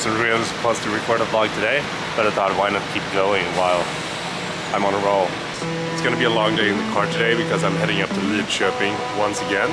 wasn't really supposed to record a vlog today, but I thought why not keep going while I'm on a roll. It's gonna be a long day in the car today because I'm heading up to Lidköping once again.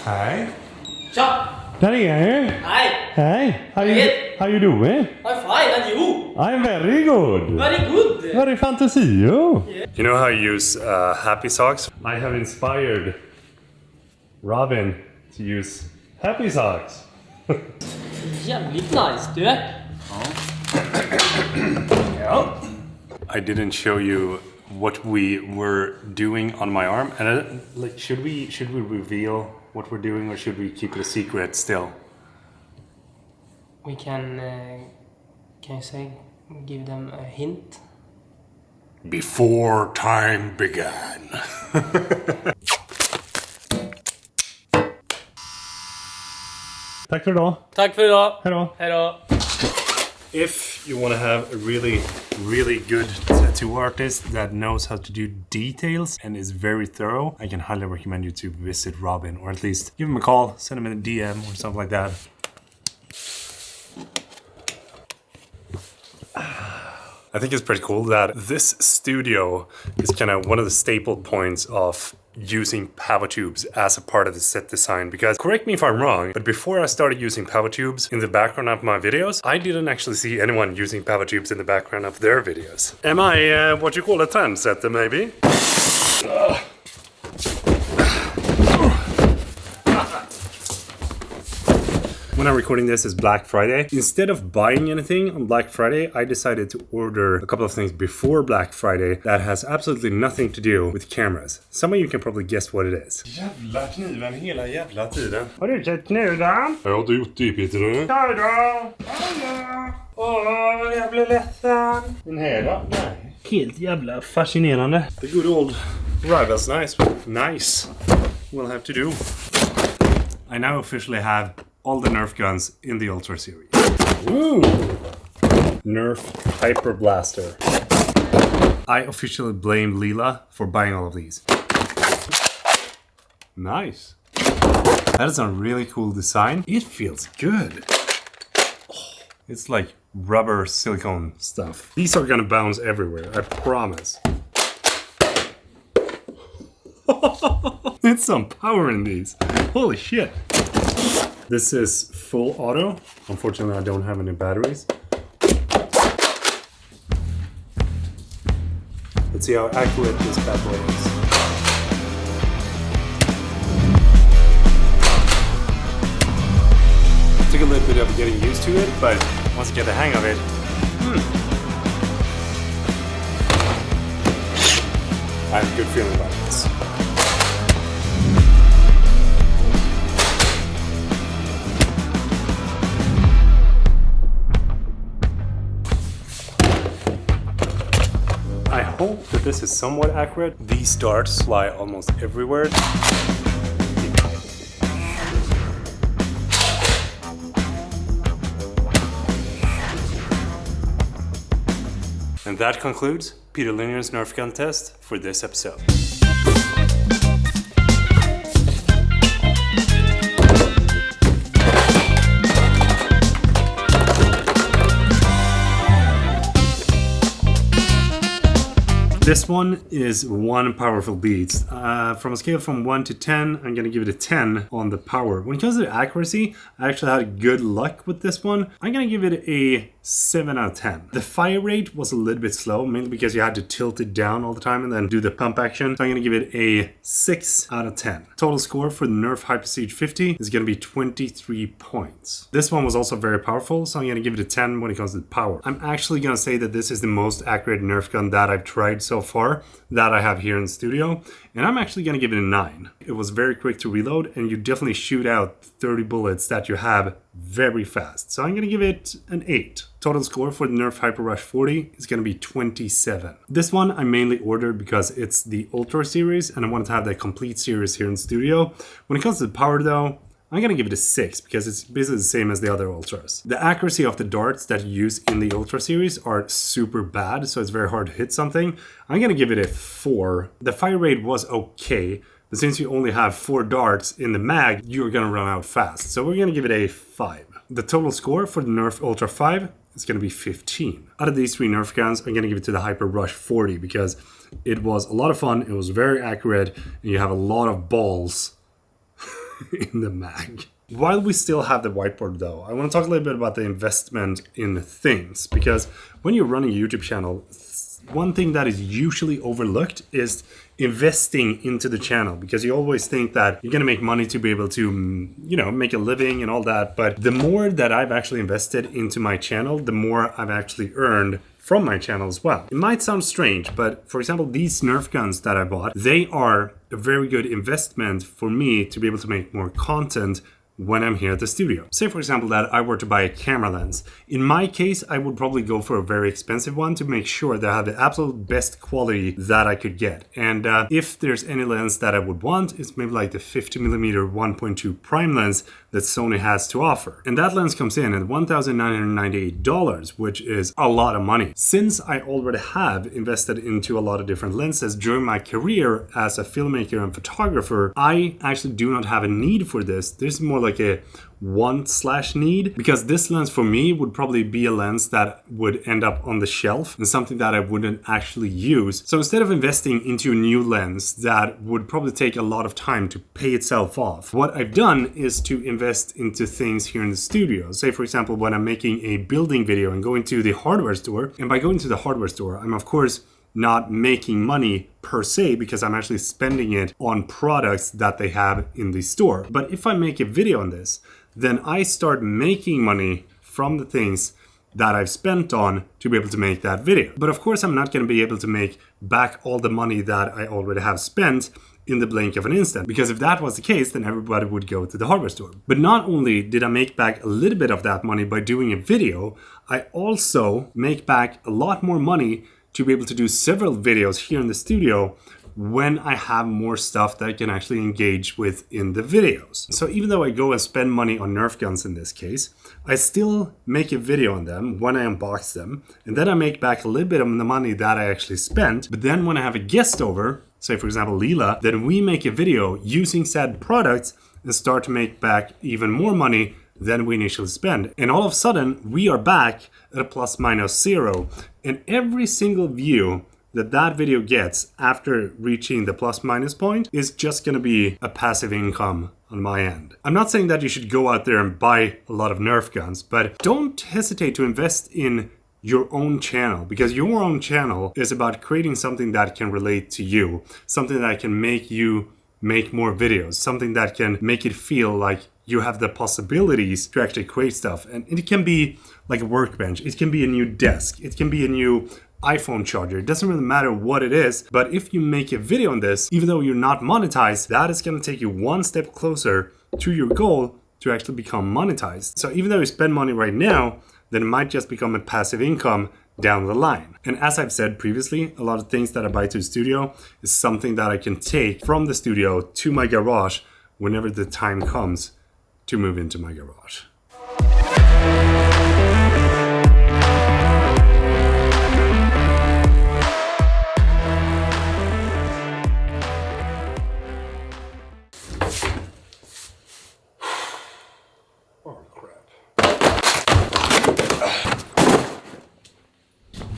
Hi. Ciao. There you are. Hi. Hi. How you doing? I'm fine, and you? I'm very good. Very good. Very fun to see you. Yeah. You know how you use happy socks? I have inspired Robin to use happy socks. Jävligt nice, du. Yeah. I didn't show you what we were doing on my arm, and like, should we reveal what we're doing, or should we keep it a secret still? We can you say, give them a hint? Before time began. Tack för idag. Tack för idag. Hejdå. Hejdå. If you want to have a really good tattoo artist that knows how to do details and is very thorough, I can highly recommend you to visit Robin, or at least give him a call, send him a DM or something like that. I think it's pretty cool that this studio is kind of one of the staple points of using power tubes as a part of the set design, because correct me if I'm wrong, but before I started using power tubes in the background of my videos, I didn't actually see anyone using power tubes in the background of their videos. Am I what you call a trendsetter maybe? When I'm recording this is Black Friday. Instead of buying anything on Black Friday, I decided to order a couple of things before Black Friday that has absolutely nothing to do with cameras. Some of you can probably guess what it is. Jävla kniven hela jävla tiden. Har du sett kniven? Ja, du har gjort det, Peter. Hej då. Åh, jag blir ledsen. Den här då? Nej. Helt jävla fascinerande. The good old rivals nice will have to do. I now officially have all the Nerf guns in the Ultra series. Ooh! Nerf Hyper Blaster. I officially blame Leela for buying all of these. Nice. That is a really cool design. It feels good. Oh, it's like rubber silicone stuff. These are gonna bounce everywhere, I promise. It's some power in these. Holy shit. This is full auto. Unfortunately, I don't have any batteries. Let's see how accurate this bad boy is. Took a little bit of getting used to it, but once you get the hang of it, I have a good feeling about this. I hope that this is somewhat accurate. These darts fly almost everywhere. And that concludes Peter Lindgren's Nerf gun test for this episode. This one is one powerful beat. From a scale from 1 to 10, I'm gonna give it a 10 on the power. When it comes to the accuracy, I actually had good luck with this one. I'm gonna give it a 7 out of 10. The fire rate was a little bit slow, mainly because you had to tilt it down all the time and then do the pump action. So I'm gonna give it a 6 out of 10. Total score for the Nerf Hyper Siege 50 is gonna be 23 points. This one was also very powerful, so I'm gonna give it a 10 when it comes to the power. I'm actually gonna say that this is the most accurate Nerf gun that I've tried so far, that I have here in the studio, and I'm actually gonna give it a 9. It was very quick to reload, and you definitely shoot out 30 bullets that you have very fast. So I'm gonna give it an 8. Total score for the Nerf Hyper Rush 40 is gonna be 27. This one I mainly ordered because it's the Ultra series and I wanted to have the complete series here in the studio. When it comes to the power though, I'm gonna give it a 6 because it's basically the same as the other Ultras. The accuracy of the darts that you use in the Ultra series are super bad, so it's very hard to hit something. I'm gonna give it a 4. The fire rate was okay, but since you only have 4 darts in the mag, you're gonna run out fast. So we're gonna give it a 5. The total score for the Nerf Ultra 5 is gonna be 15. Out of these 3 Nerf guns, I'm gonna give it to the Hyper Rush 40 because it was a lot of fun, it was very accurate, and you have a lot of balls in the mag. While we still have the whiteboard though, I want to talk a little bit about the investment in things, because when you're running a YouTube channel, one thing that is usually overlooked is investing into the channel, because you always think that you're going to make money to be able to, you know, make a living and all that. But the more that I've actually invested into my channel, the more I've actually earned from my channel as well. It might sound strange, but for example, these Nerf guns that I bought, they are a very good investment for me to be able to make more content when I'm here at the studio. Say for example that I were to buy a camera lens. In my case, I would probably go for a very expensive one to make sure that I have the absolute best quality that I could get. And if there's any lens that I would want, it's maybe like the 50mm 1.2 prime lens that Sony has to offer. And that lens comes in at $1,998, which is a lot of money. Since I already have invested into a lot of different lenses during my career as a filmmaker and photographer, I actually do not have a need for this. This is more like a want/need, because this lens for me would probably be a lens that would end up on the shelf and something that I wouldn't actually use. So instead of investing into a new lens that would probably take a lot of time to pay itself off, what I've done is to invest into things here in the studio. Say for example, when I'm making a building video and going to the hardware store, and by going to the hardware store, I'm of course not making money per se because I'm actually spending it on products that they have in the store. But if I make a video on this, then I start making money from the things that I've spent on to be able to make that video. But of course, I'm not going to be able to make back all the money that I already have spent in the blink of an instant, because if that was the case, then everybody would go to the hardware store. But not only did I make back a little bit of that money by doing a video, I also make back a lot more money to be able to do several videos here in the studio when I have more stuff that I can actually engage with in the videos. So even though I go and spend money on Nerf guns in this case, I still make a video on them when I unbox them, and then I make back a little bit of the money that I actually spent. But then when I have a guest over, say for example Leela, then we make a video using said products and start to make back even more money than we initially spend. And all of a sudden we are back at a plus minus 0. And every single view that video gets after reaching the plus minus point is just going to be a passive income on my end. I'm not saying that you should go out there and buy a lot of Nerf guns, but don't hesitate to invest in your own channel, because your own channel is about creating something that can relate to you, something that can make you make more videos, something that can make it feel like you have the possibilities to actually create stuff. And it can be like a workbench, it can be a new desk, it can be a new iPhone charger. It doesn't really matter what it is, but if you make a video on this, even though you're not monetized, that is going to take you one step closer to your goal to actually become monetized. So even though you spend money right now, then it might just become a passive income down the line. And as I've said previously, a lot of things that I buy to the studio is something that I can take from the studio to my garage whenever the time comes to move into my garage.